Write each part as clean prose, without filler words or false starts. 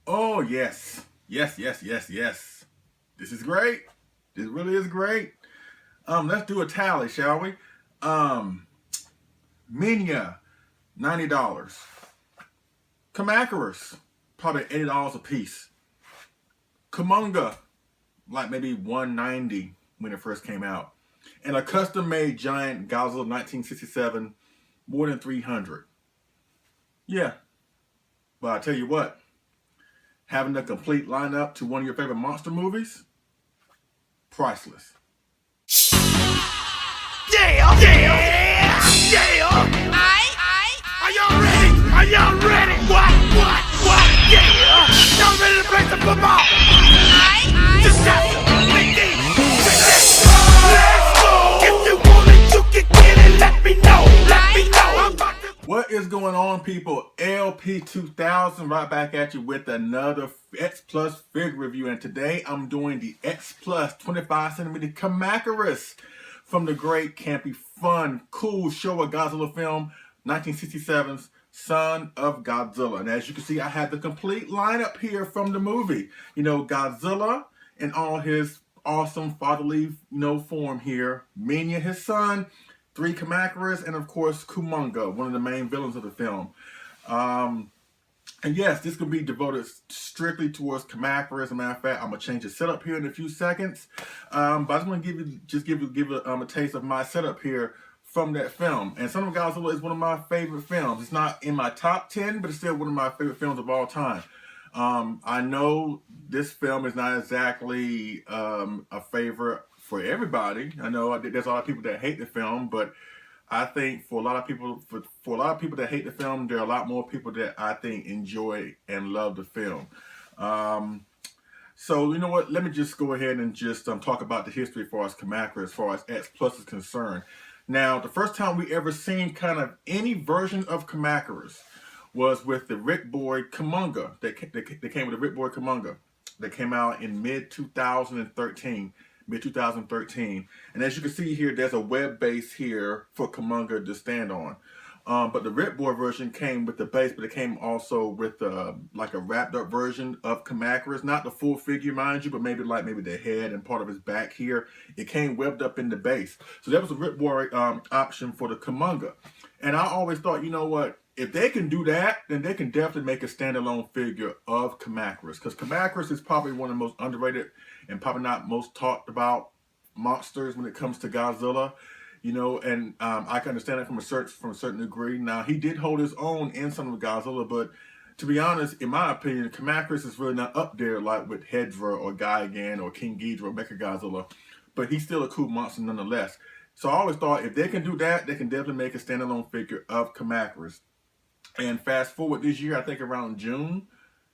Oh, yes. Yes, yes, yes, yes. This is great. This really is great. Let's do a tally, shall we? Um, Minya, $90. Kamakarus, probably $80 a piece. Kumonga, like maybe $190 when it first came out. And a custom-made giant Godzilla 1967, more than $300. Yeah, but I tell you what, having a complete lineup to one of your favorite monster movies, priceless. Yeah, yeah, yeah. Are y'all ready? Are y'all ready? What? Yeah. Y'all ready to play some football? Just shout, big D, let's go. If you want it, you can get it. Let me know. I'm about to. What is going on, people? LP2000 right back at you with another X Plus figure review, and today I'm doing the X Plus 25cm Kamakarus from the great, campy, fun, cool Showa Godzilla film, 1967's Son of Godzilla. And as you can see, I have the complete lineup here from the movie. You know, Godzilla in all his awesome fatherly, form here. Minya, his son, 3 Kamakarus, and of course Kumonga, one of the main villains of the film. And yes, this could be devoted strictly towards Kamakarus. As a matter of fact, I'm gonna change the setup here in a few seconds. But I just want to give you a taste of my setup here from that film. And Son of Godzilla is one of my favorite films. It's not in my top 10, but it's still one of my favorite films of all time. I know this film is not exactly a favorite for everybody. I know there's a lot of people that hate the film, but I think for a lot of people, for a lot of people that hate the film, there are a lot more people that I think enjoy and love the film. So you know what? Let me just go ahead and just talk about the history as far as Kamakarus, as far as X Plus is concerned. Now, the first time we ever seen kind of any version of Kamakarus was with the Rick Boyd Kumonga. They came with the Rick Boyd Kumonga. That came out in mid 2013. And as you can see here, there's a web base here for Kumonga to stand on. But the Rick Boyd version came with the base, but it came also with like a wrapped up version of Kamakarus. Not the full figure, mind you, but maybe the head and part of his back here. It came webbed up in the base. So that was a Rick Boyd option for the Kumonga. And I always thought, you know what? If they can do that, then they can definitely make a standalone figure of Kamakarus. Because Kamakarus is probably one of the most underrated and probably not most talked about monsters when it comes to Godzilla. And I can understand that from a certain degree. Now, he did hold his own in Son of Godzilla, but to be honest, in my opinion, Kamakarus is really not up there like with Hedra or Gigan or King Ghidorah or Mechagodzilla, but he's still a cool monster nonetheless. So I always thought if they can do that, they can definitely make a standalone figure of Kamakarus. And fast forward this year, I think around June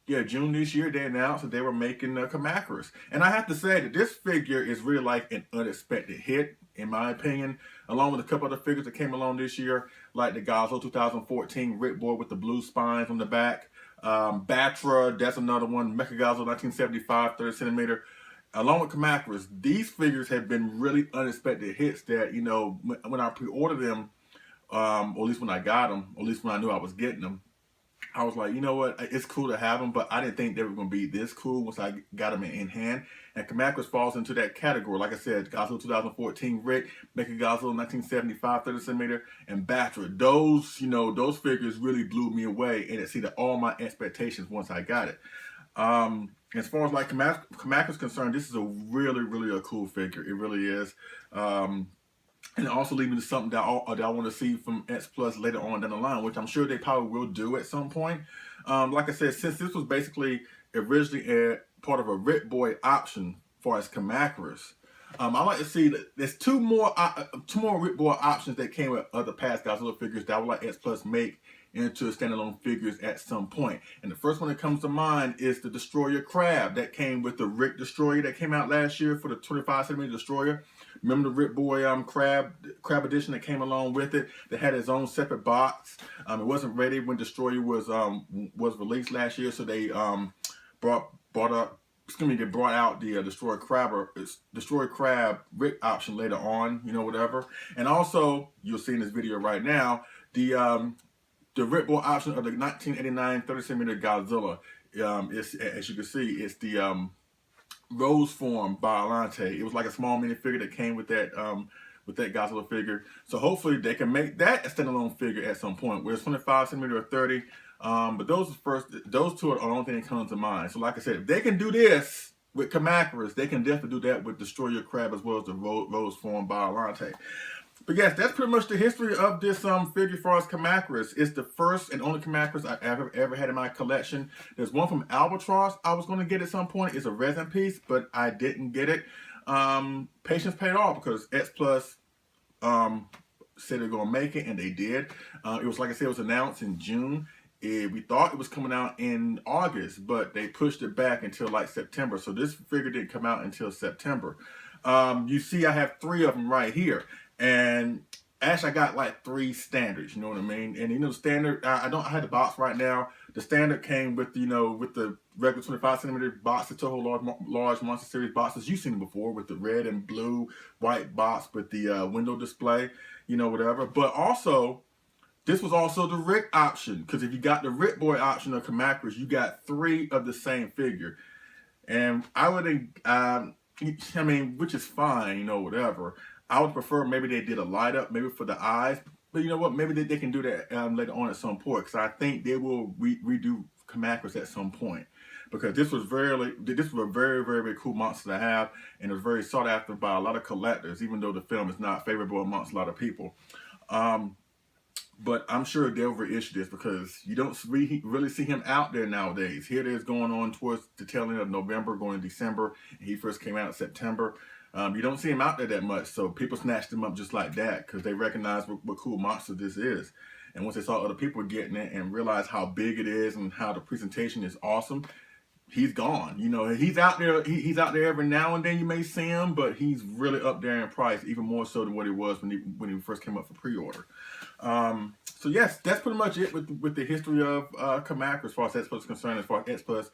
this year, they announced that they were making Kamakarus. And I have to say that this figure is really like an unexpected hit, in my opinion, along with a couple other figures that came along this year, like the Godzilla 2014 Rick Boyd with the blue spines on the back. Batra, that's another one. Mechagodzilla 1975, 30cm. along with Kamacuras, these figures have been really unexpected hits that, you know, when I pre-ordered them, or at least when I got them, or at least when I knew I was getting them, I was like, you know what, it's cool to have them, but I didn't think they were going to be this cool once I got them in hand. And Kamacuras falls into that category. Like I said, Godzilla 2014 Rick, Mechagodzilla 1975 30cm, and Batra. Those, you know, those figures really blew me away and exceeded all my expectations once I got it. As far as like Kamacuras concerned, this is a really a cool figure. It really is. And it also leads me to something that I want to see from X Plus later on down the line, which I'm sure they probably will do at some point. Like I said, since this was basically originally a part of a Rick Boy option for as Kamacuras, I like to see that there's two more Rick Boy options that came with other past Godzilla figures that I would like X Plus make into standalone figures at some point. And the first one that comes to mind is the Destroyer Crab that came with the Rick Destroyer that came out last year for the 25cm Destroyer. Remember the Rick Boy Crab edition that came along with it that had its own separate box. It wasn't ready when Destroyer was released last year, so they brought out the Destroyer Crab Rick option later on, you know, whatever. And also, you'll see in this video right now, the Rick Boy option of the 1989 30cm Godzilla. As you can see, it's the Rose form by Alante. It was like a small minifigure that came with that Godzilla figure. So hopefully they can make that a standalone figure at some point, where it's 25cm or 30. But those two are the only thing that comes to mind. So like I said, if they can do this with Kamacuras, they can definitely do that with Destroyer Crab as well as the Rose form by Alante. But yes, that's pretty much the history of this figure for us Kamacuras. It's the first and only Kamacuras I've ever had in my collection. There's one from Albatross I was going to get at some point. It's a resin piece, but I didn't get it. Patience paid off because X Plus said they're going to make it, and they did. It was, like I said, it was announced in June. We thought it was coming out in August, but they pushed it back until like September. So this figure didn't come out until September. You see I have 3 of them right here. And actually, I got like 3 standards, you know what I mean? And you know, the standard, I have the box right now. The standard came with, you know, with the regular 25cm box, the Toho large Monster Series boxes you've seen before, with the red and blue, white box with the window display, you know, whatever. But also, this was also the Rick option, because if you got the Rick Boy option of Kamacuras, you got 3 of the same figure. And I would, I mean, which is fine, you know, whatever. I would prefer maybe they did a light up, maybe for the eyes. But you know what? Maybe they can do that later on at some point, because I think they will redo Kamacuras at some point. Because this was a very cool monster to have, and it was very sought after by a lot of collectors, even though the film is not favorable amongst a lot of people. But I'm sure they'll reissue this because you don't really see him out there nowadays. Here it is going on towards the tail end of November, going to December, and he first came out in September. You don't see him out there that much, so people snatched him up just like that because they recognize what cool monster this is. And once they saw other people getting it and realized how big it is and how the presentation is awesome, he's gone. You know, he's out there. He's out there every now and then. You may see him, but he's really up there in price, even more so than what he was when he first came up for pre-order. So yes, that's pretty much it with the history of Kamacuras as far as X Plus is concerned. As far as X Plus,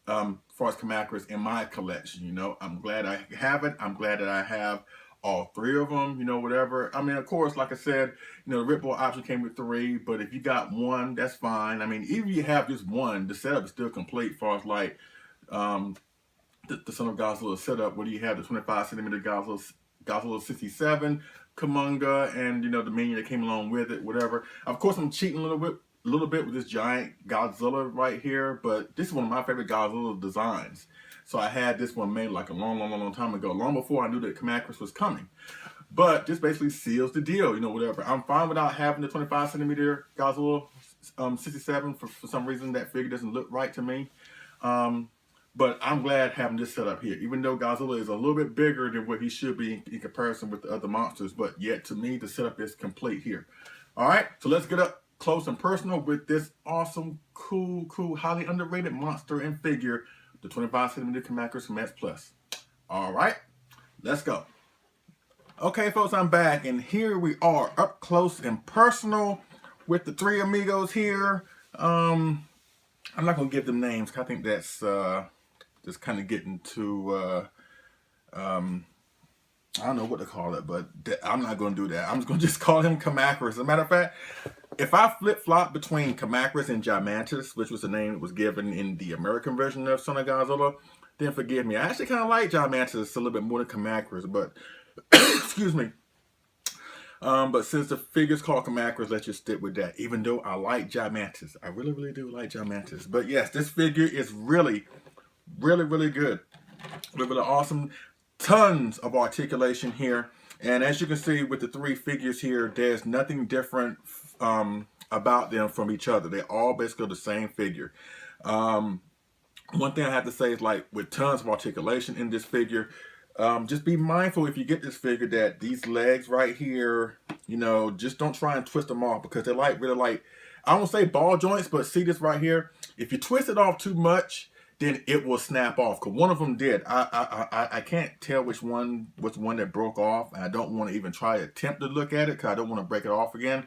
as far as Kamacuras in my collection, you know, I'm glad I have it. I'm glad that I have all 3 of them, you know, whatever. I mean, of course, like I said, you know, the Rick Boy option came with 3, but if you got 1, that's fine. I mean, even if you have just 1, the setup is still complete as far as like the Son of Godzilla setup, where you have the 25cm Godzilla 67, Kumonga, and you know, the minion that came along with it, whatever. Of course, I'm cheating a little bit with this giant Godzilla right here, but this is one of my favorite Godzilla designs. So I had this one made like a long time ago, long before I knew that Kamacuras was coming. But this basically seals the deal, you know, whatever. I'm fine without having the 25cm Godzilla 67. For some reason, that figure doesn't look right to me. But I'm glad having this set up here, even though Godzilla is a little bit bigger than what he should be in comparison with the other monsters. But yet, to me, the setup is complete here. All right, so let's get up close and personal with this awesome, cool, highly underrated monster and figure, the 25cm Kamacuras from X Plus. All right, let's go. Okay, folks, I'm back, and here we are, up close and personal with the 3 amigos here. I'm not gonna give them names, 'cause I think that's just kind of getting too I don't know what to call it, but I'm not going to do that. I'm just going to just call him Kamacuras. As a matter of fact, if I flip-flop between Kamacuras and Gigantus, which was the name that was given in the American version of Son of Godzilla, then forgive me. I actually kind of like Gigantus a little bit more than Kamacuras, but excuse me. But since the figure's called Kamacuras, let's just stick with that. Even though I like Gigantus, I really, really do like Gigantus. But yes, this figure is really, really, really good. Really awesome. Tons of articulation here, and as you can see with the three figures here, there's nothing different about them from each other. They're all basically the same figure. One thing I have to say is, like, with tons of articulation in this figure, just be mindful if you get this figure that these legs right here, you know, just don't try and twist them off, because they're like really like, I won't say ball joints, but see this right here, if you twist it off too much, then it will snap off. Because one of them did. I can't tell which one was the one that broke off. And I don't want to even try to attempt to look at it, because I don't want to break it off again.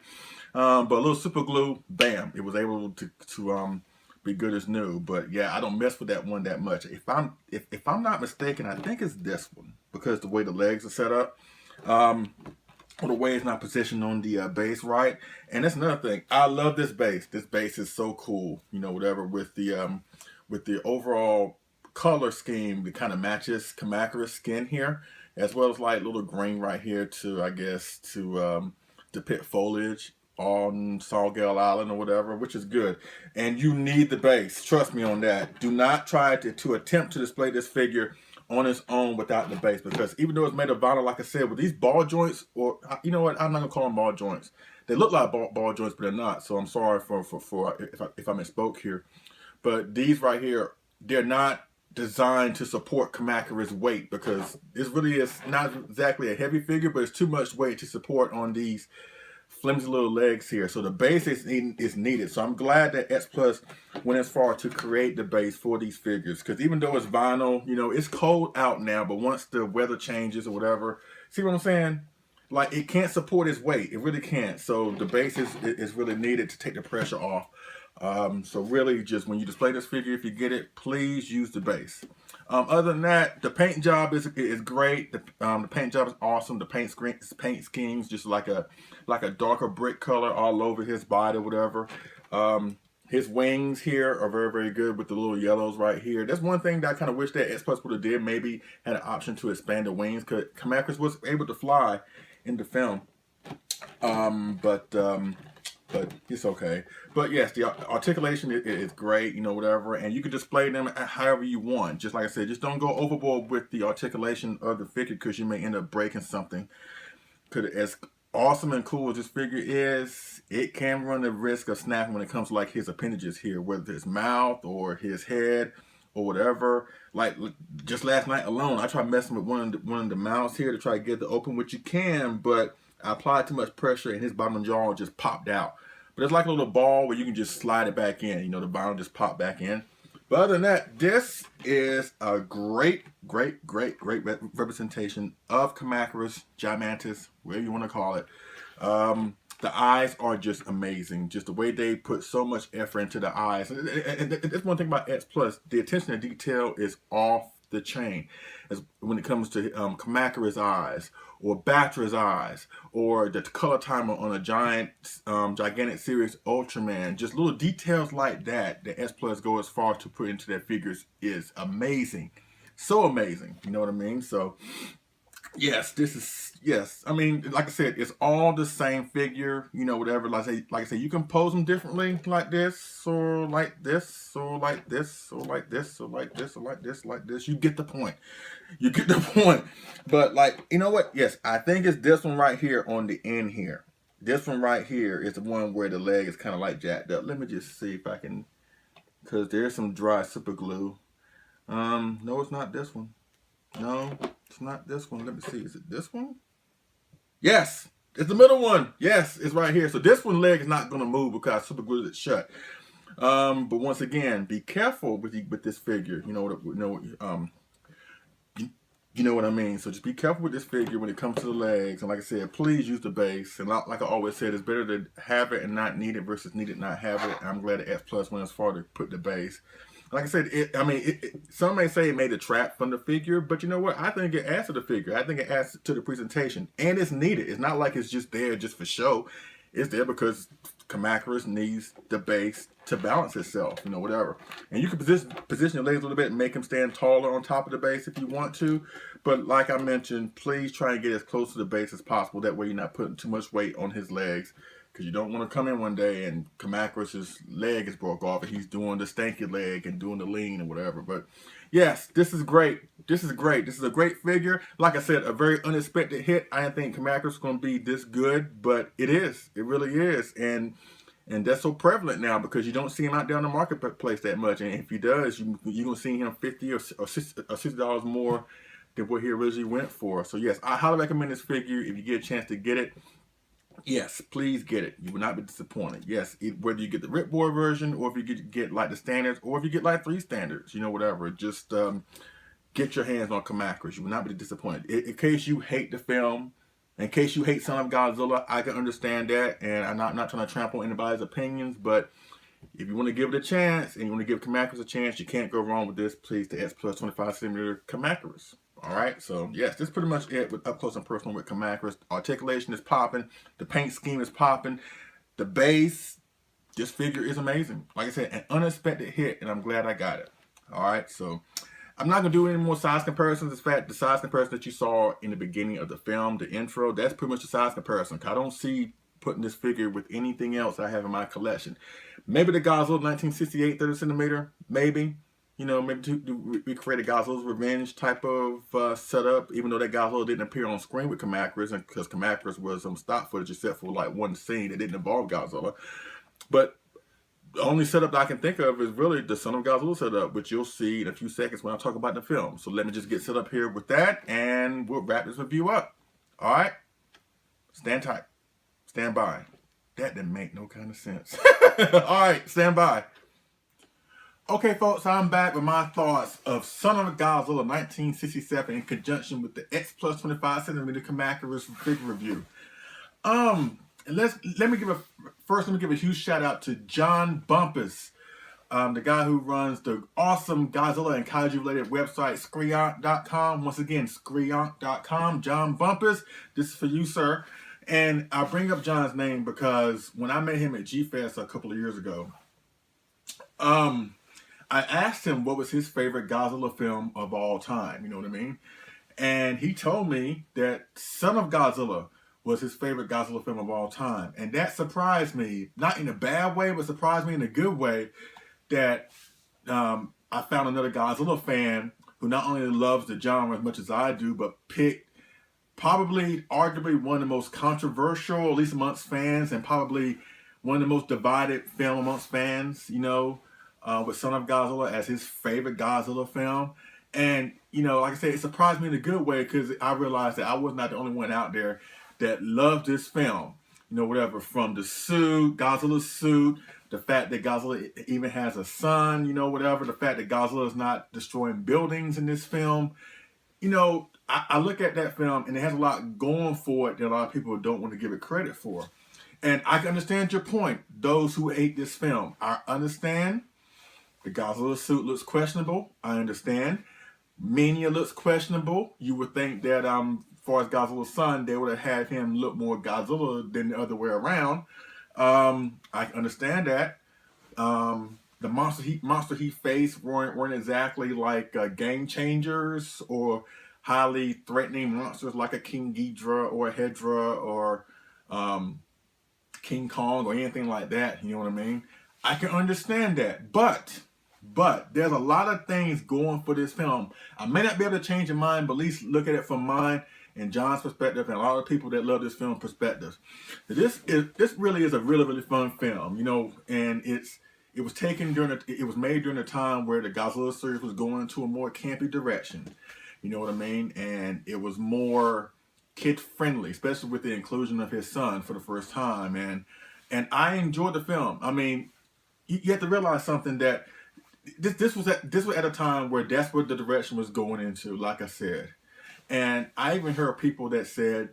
But a little super glue, bam, it was able to be good as new. But yeah, I don't mess with that one that much. If I'm not mistaken, I think it's this one, because the way the legs are set up, or the way it's not positioned on the base right. And that's another thing. I love this base. This base is so cool. You know, whatever, with the overall color scheme that kind of matches Kamacuras' skin here, as well as like little green right here to, I guess, to depict foliage on Sawgale Island or whatever, which is good. And you need the base. Trust me on that. Do not try to attempt to display this figure on its own without the base, because even though it's made of vinyl, like I said, with these ball joints, or you know what, I'm not gonna call them ball joints. They look like ball joints, but they're not. So I'm sorry for if I misspoke here. But these right here, they're not designed to support Kamacuras' weight, because this really is not exactly a heavy figure, but it's too much weight to support on these flimsy little legs here. So the base is needed. So I'm glad that X Plus went as far to create the base for these figures, because even though it's vinyl, you know, it's cold out now, but once the weather changes or whatever, see what I'm saying? Like, it can't support its weight. It really can't. So the base is really needed to take the pressure off. So really, just when you display this figure, if you get it, please use the base. Other than that, the paint job is great. The paint job is awesome. The paint schemes just like a darker brick color all over his body, whatever. His wings here are very, very good with the little yellows right here. That's one thing that I kind of wish that X Plus would have did. Maybe had an option to expand the wings, because Kamacuras was able to fly in the film. But it's okay. But yes, the articulation is great, you know, whatever. And you can display them however you want. Just like I said, just don't go overboard with the articulation of the figure, because you may end up breaking something. Because as awesome and cool as this figure is, it can run the risk of snapping when it comes to like his appendages here, whether his mouth or his head or whatever. Like just last night alone, I tried messing with one of the mouths here to try to get it to open, which you can, but I applied too much pressure and his bottom jaw just popped out. But it's like a little ball where you can just slide it back in. You know, the bottom just popped back in. But other than that, this is a great representation of Kamacuras, Gigantus, whatever you want to call it. The eyes are just amazing. Just the way they put so much effort into the eyes. And that's one thing about X Plus. The attention to detail is off the chain. As when it comes to Kamacuras' eyes, or Batra's eyes, or the color timer on a gigantic series Ultraman. Just little details like that X Plus go as far to put into their figures is amazing. So amazing. You know what I mean? So yes, yes. I mean, like I said, it's all the same figure, you know, whatever. Like I say, you can pose them differently, like this, or like this, or like this, or like this, or like this, or like this, like this. You get the point. You get the point. But like, you know what? Yes, I think it's this one right here on the end here. This one right here is the one where the leg is kind of like jacked up. Let me just see if I can, because there's some dry super glue. No, it's not this one. No, it's not this one. Let me see. Is it this one? Yes, it's the middle one. Yes, it's right here. So this one leg is not going to move because I super glued it shut. But once again, be careful with this figure. You know what I mean. So just be careful with this figure when it comes to the legs. And like I said, please use the base. And like I always said, it's better to have it and not need it versus need it not have it. I'm glad that X Plus went as far to put the base. Like I said, some may say it made a trap from the figure, but you know what? I think it adds to the figure. I think it adds to the presentation, and it's needed. It's not like it's just there just for show. It's there because Kamacuras needs the base to balance itself, whatever. And you can position your legs a little bit and make him stand taller on top of the base if you want to. But like I mentioned, please try and get as close to the base as possible. That way you're not putting too much weight on his legs. Because you don't want to come in one day and Kamacuras' leg is broke off and he's doing the stanky leg and doing the lean or whatever. But yes, this is great. This is great. This is a great figure. Like I said, a very unexpected hit. I didn't think Kamacuras was going to be this good, but it is. It really is. And that's so prevalent now because you don't see him out there in the marketplace that much. And if he does, you're going to see him $50 or $60 more than what he originally went for. So yes, I highly recommend this figure if you get a chance to get it. Yes, please get it. You will not be disappointed. Yes, whether you get the Ripboard version or if you get like the standards or if you get like 3 standards, whatever. Just get your hands on Kamacuras. You will not be disappointed. In case you hate the film, in case you hate Son of Godzilla, I can understand that. And I'm not trying to trample anybody's opinions, but if you want to give it a chance and you want to give Kamacuras a chance, you can't go wrong with this. Please, the S Plus 25cm Kamacuras. All right, so yes, this is pretty much it with up close and personal with Kamacuras. Articulation is popping, the paint scheme is popping, the base. This figure is amazing. Like I said, an unexpected hit, and I'm glad I got it. All right, so I'm not gonna do any more size comparisons. In fact, the size comparison that you saw in the beginning of the film, the intro, that's pretty much the size comparison. I don't see putting this figure with anything else I have in my collection. Maybe the Godzilla 1968 30cm, maybe. Maybe to recreate a Godzilla's Revenge type of setup, even though that Godzilla didn't appear on screen with Kamacuras, and because Kamacuras was some stock footage except for like one scene that didn't involve Godzilla. But the only setup that I can think of is really the Son of Godzilla setup, which you'll see in a few seconds when I talk about the film. So let me just get set up here with that, and we'll wrap this review up. All right? Stand tight. Stand by. That didn't make no kind of sense. All right, stand by. Okay, folks, I'm back with my thoughts of Son of Godzilla 1967 in conjunction with the X Plus 25cm Kamacuras figure review. Let me give a huge shout out to John Bumpus, the guy who runs the awesome Godzilla and Kaiju related website Screonk.com. Once again, Screonk.com. John Bumpus, this is for you, sir. And I bring up John's name because when I met him at G-Fest a couple of years ago, I asked him what was his favorite Godzilla film of all time, you know what I mean? And he told me that Son of Godzilla was his favorite Godzilla film of all time. And that surprised me, not in a bad way, but surprised me in a good way, that I found another Godzilla fan who not only loves the genre as much as I do, but picked probably, arguably, one of the most controversial, at least amongst fans, and probably one of the most divided film amongst fans, with Son of Godzilla as his favorite Godzilla film. And, like I said, it surprised me in a good way because I realized that I was not the only one out there that loved this film. Whatever, from the suit, Godzilla's suit, the fact that Godzilla even has a son, whatever, the fact that Godzilla is not destroying buildings in this film. I look at that film and it has a lot going for it that a lot of people don't want to give it credit for. And I can understand your point, those who hate this film. I understand. The Godzilla suit looks questionable. I understand. Mania looks questionable. You would think that, as far as Godzilla's son, they would have had him look more Godzilla than the other way around. I understand that. The monster he faced weren't exactly like game changers or highly threatening monsters like a King Ghidorah or a Hedra or King Kong or anything like that. You know what I mean? I can understand that, but there's a lot of things going for this film. I may not be able to change your mind, but at least look at it from mine and John's perspective and a lot of people that love this film perspectives. This really is a really fun film, and it was made during a time where the Godzilla series was going to a more campy direction. You know what I mean? And it was more kid friendly, especially with the inclusion of his son for the first time. And I enjoyed the film. I mean, you have to realize something, that this was at a time where that's what the direction was going into, like I said. And I even heard people that said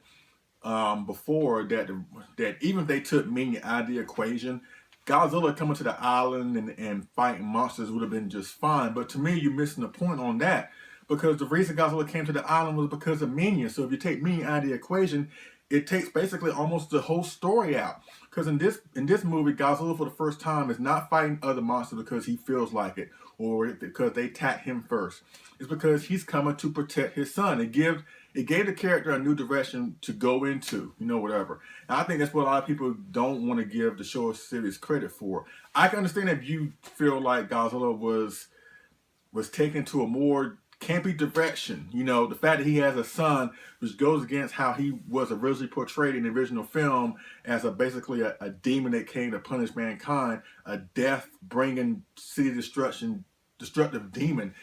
before that even if they took Ming out of the equation, Godzilla coming to the island and fighting monsters would have been just fine. But to me, you're missing the point on that, because the reason Godzilla came to the island was because of Minya. So if you take Minya out of the equation, it takes basically almost the whole story out. Because in this movie, Godzilla for the first time is not fighting other monsters because he feels like it or because they attack him first. It's because he's coming to protect his son. It gave the character a new direction to go into, whatever. And I think that's what a lot of people don't want to give the show or series credit for. I can understand if you feel like Godzilla was taken to a more campy direction. The fact that he has a son, which goes against how he was originally portrayed in the original film as basically a demon that came to punish mankind, a death-bringing, city destructive demon.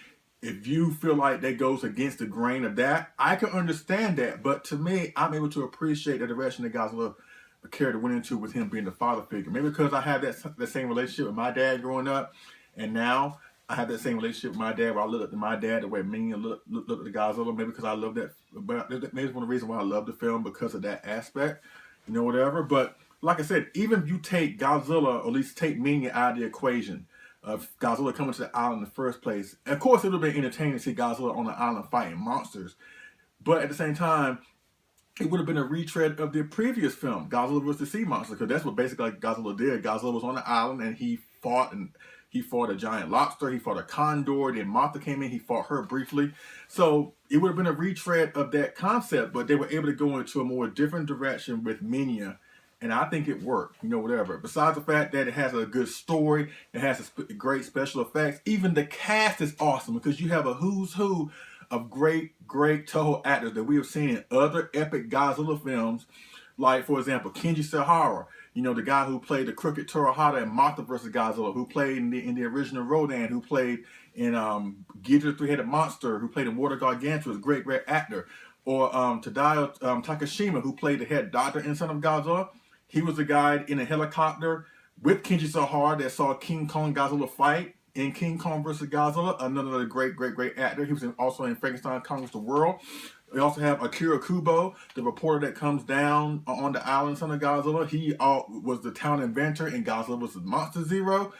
If you feel like that goes against the grain of that, I can understand that. But to me, I'm able to appreciate the direction that Godzilla, the character, went into with him being the father figure. Maybe because I had that same relationship with my dad growing up, and now I have that same relationship with my dad where I look up to my dad the way Minya looked at Godzilla. Maybe because I love that. But maybe it's one of the reasons why I love the film, because of that aspect, whatever. But like I said, even if you take Godzilla, or at least take Minya out of the equation of Godzilla coming to the island in the first place, of course it would have been entertaining to see Godzilla on the island fighting monsters. But at the same time, it would have been a retread of the previous film, Godzilla vs. the Sea Monster, because that's what basically Godzilla did. Godzilla was on the island and he fought a giant lobster, he fought a condor, then Mothra came in, he fought her briefly. So it would have been a retread of that concept, but they were able to go into a more different direction with Minya, and I think it worked, whatever. Besides the fact that it has a good story, it has great special effects, even the cast is awesome, because you have a who's who of great Toho actors that we have seen in other epic Godzilla films, like, for example, Kenji Sahara, the guy who played the Crooked Torohata in Mothra vs. Godzilla, who played in the original Rodan, who played in Ghidorah the Three-Headed Monster, who played in Water Gargantua, great actor. Or Tadao Takashima, who played the head doctor in Son of Godzilla. He was the guy in a helicopter with Kenji Sahara that saw King Kong Godzilla fight in King Kong vs. Godzilla, another great actor. He was also in Frankenstein Conquers the World. We also have Akira Kubo, the reporter that comes down on the island, Son of Godzilla. He was the town inventor in Godzilla vs. Monster Zero.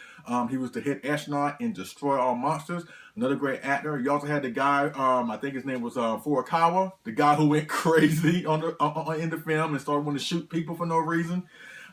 He was the head astronaut in Destroy All Monsters. Another great actor. You also had the guy, I think his name was Furukawa, the guy who went crazy in the film and started wanting to shoot people for no reason.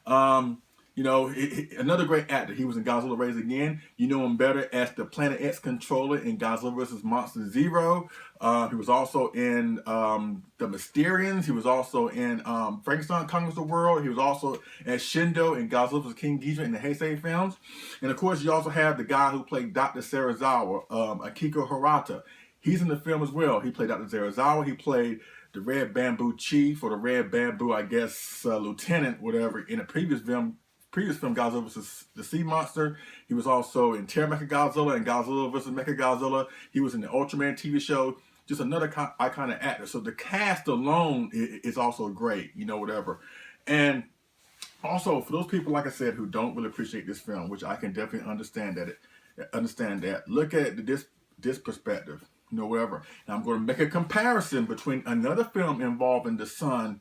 Another great actor. He was in Godzilla Raised Again. You know him better as the Planet X controller in Godzilla vs. Monster Zero. He was also in The Mysterians. He was also in Frankenstein Conquers the World. He was also as Shindo in Godzilla vs. King Ghidorah in the Heisei films. And of course, you also have the guy who played Dr. Serizawa, Akiko Hirata. He's in the film as well. He played Dr. Serizawa. He played the Red Bamboo Chief, or the Red Bamboo, Lieutenant, whatever, in a previous film, Godzilla vs. the Sea Monster. He was also in Terra Mechagodzilla and Godzilla vs. Mechagodzilla. He was in the Ultraman TV show. Just another iconic actor. So the cast alone is also great, whatever. And also, for those people, like I said, who don't really appreciate this film, which I can definitely understand that, look at this perspective, whatever. And I'm going to make a comparison between another film involving the son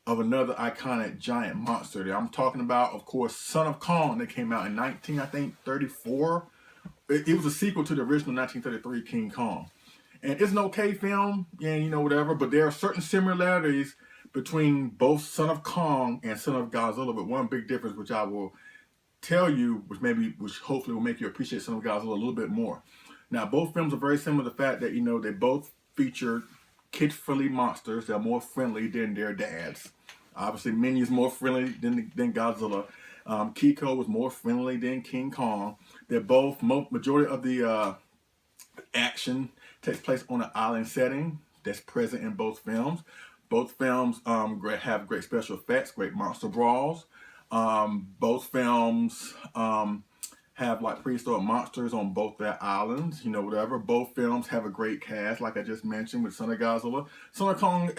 of another iconic giant monster. I'm talking about, of course, Son of Kong, that came out in 1934. It was a sequel to the original 1933 King Kong. And it's an okay film, and whatever, but there are certain similarities between both Son of Kong and Son of Godzilla, but one big difference, which I will tell you, which hopefully will make you appreciate Son of Godzilla a little bit more. Now, both films are very similar to the fact that, they both feature kid-friendly monsters. They're more friendly than their dads. Obviously, Minya's more friendly than Godzilla. Kiko was more friendly than King Kong. They're both, majority of the action takes place on an island setting that's present in both films. Both films have great special effects, great monster brawls. Both films have like prehistoric monsters on both their islands, whatever. Both films have a great cast, like I just mentioned, with Son of Godzilla. Son of Kong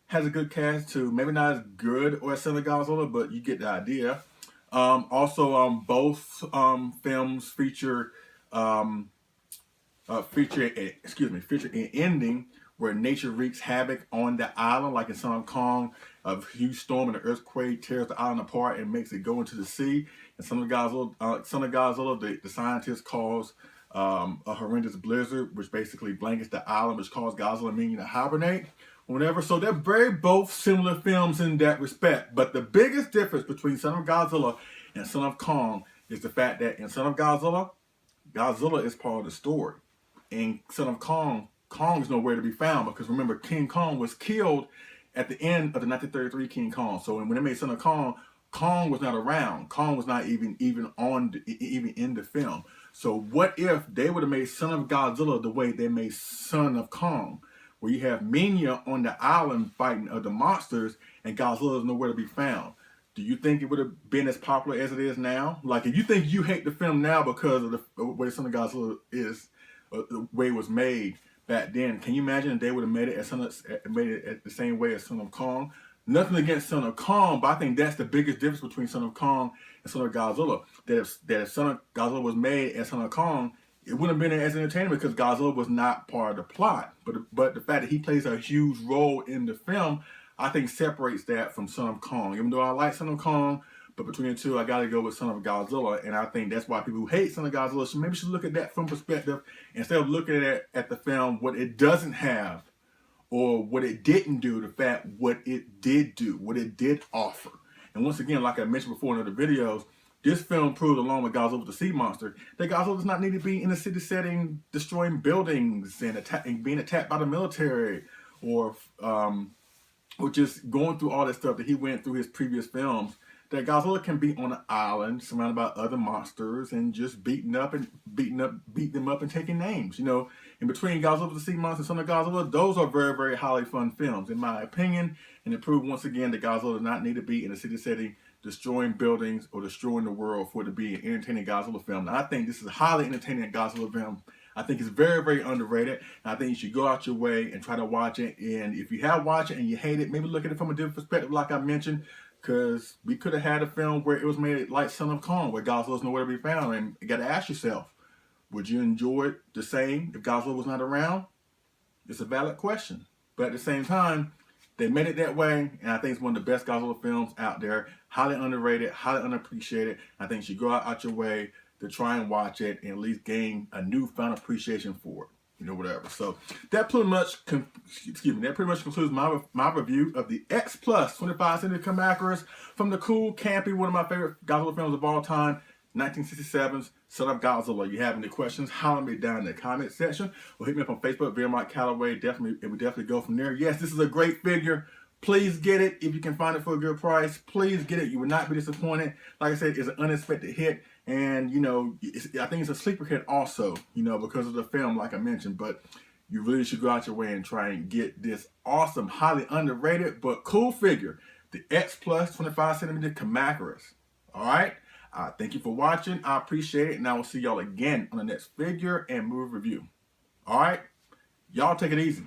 has a good cast too. Maybe not as good as Son of Godzilla, but you get the idea. Both films feature an ending where nature wreaks havoc on the island, like in Son of Kong, a huge storm and an earthquake tears the island apart and makes it go into the sea. And Son of Godzilla, the scientists cause a horrendous blizzard, which basically blankets the island, which caused Godzilla and Minion to hibernate, or whatever. So they're very both similar films in that respect. But the biggest difference between Son of Godzilla and Son of Kong is the fact that in Son of Godzilla, Godzilla is part of the story. In Son of Kong, Kong is nowhere to be found, because remember, King Kong was killed at the end of the 1933 King Kong. So when they made Son of Kong, Kong was not around. Kong was not even in the film. So what if they would have made Son of Godzilla the way they made Son of Kong, where you have Minya on the island fighting other monsters and Godzilla is nowhere to be found? Do you think it would have been as popular as it is now? Like, if you think you hate the film now because of the way Son of Godzilla is, the way it was made back then, can you imagine if they would have made it the same way as Son of Kong? Nothing against Son of Kong, but I think that's the biggest difference between Son of Kong and Son of Godzilla. That if Son of Godzilla was made as Son of Kong, it wouldn't have been as entertaining because Godzilla was not part of the plot. But the fact that he plays a huge role in the film, I think separates that from Son of Kong. Even though I like Son of Kong, but between the two, I got to go with Son of Godzilla. And I think that's why people who hate Son of Godzilla should look at that from perspective instead of looking at the film, what it doesn't have or what it didn't do, the fact what it did do, what it did offer. And once again, like I mentioned before in other videos, this film proved, along with Godzilla the Sea Monster, that Godzilla does not need to be in a city setting destroying buildings and being attacked by the military or just going through all that stuff that he went through his previous films. That Godzilla can be on an island surrounded by other monsters and just beat them up and taking names. You know, in between Godzilla the Sea Monster and Son of Godzilla, those are very, very highly fun films, in my opinion. And it proved once again that Godzilla does not need to be in a city setting destroying buildings or destroying the world for it to be an entertaining Godzilla film. Now, I think this is a highly entertaining Godzilla film. I think it's very, very underrated. And I think you should go out your way and try to watch it. And if you have watched it and you hate it, maybe look at it from a different perspective, like I mentioned. Because we could have had a film where it was made like Son of Kong, where Godzilla's nowhere to be found. And you got to ask yourself, would you enjoy it the same if Godzilla was not around? It's a valid question. But at the same time, they made it that way. And I think it's one of the best Godzilla films out there. Highly underrated, highly unappreciated. I think you should go out your way to try and watch it and at least gain a newfound appreciation for it. You know, whatever. So that pretty much concludes my review of the X Plus 25cm Kamacuras from the cool, campy, one of my favorite Godzilla films of all time, 1967's Son of Godzilla. You have any questions, holler me down in the comment section or hit me up on Facebook, Vera Mike Calloway. We definitely go from there. Yes, this is a great figure. Please get it if you can find it for a good price. Please get it. You will not be disappointed. Like I said, it's an unexpected hit. And, you know, I think it's a sleeper hit also, you know, because of the film, like I mentioned. But you really should go out your way and try and get this awesome, highly underrated, but cool figure, the X Plus 25cm Kamacuras. All right? Thank you for watching. I appreciate it. And I will see y'all again on the next figure and movie review. All right? Y'all take it easy.